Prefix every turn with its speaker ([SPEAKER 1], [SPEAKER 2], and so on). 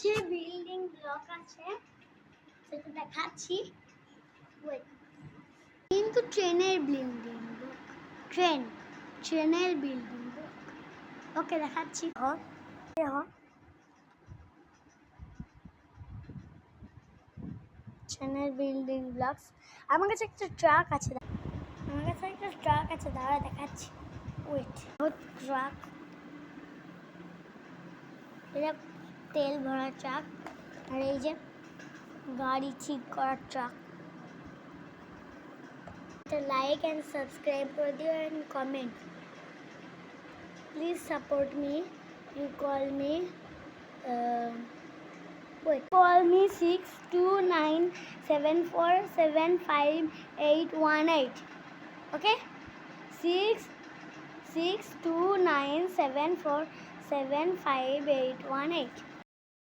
[SPEAKER 1] যে building block আছে সেটা দেখাচ্ছি। কিন্তু ট্রেনের বিল্ডিং ব্লক, ট্রেনের বিল্ডিং ব্লক। ওকে দেখাচ্ছি। ট্রেনের বিল্ডিং ব্লকস। আমার কাছে একটা ট্রাক আছে, দাঁড়া দেখাচ্ছি। ওয়েট, ট্রাক, এটা তেল ভরা ট্রাক, আর এই যে গাড়ি ঠিক করার ট্রাক। লাইক অ্যান্ড সাবস্ক্রাইব করে দিও and comment. Please support me. You call me call me 6297475818. Okay, 6629747518.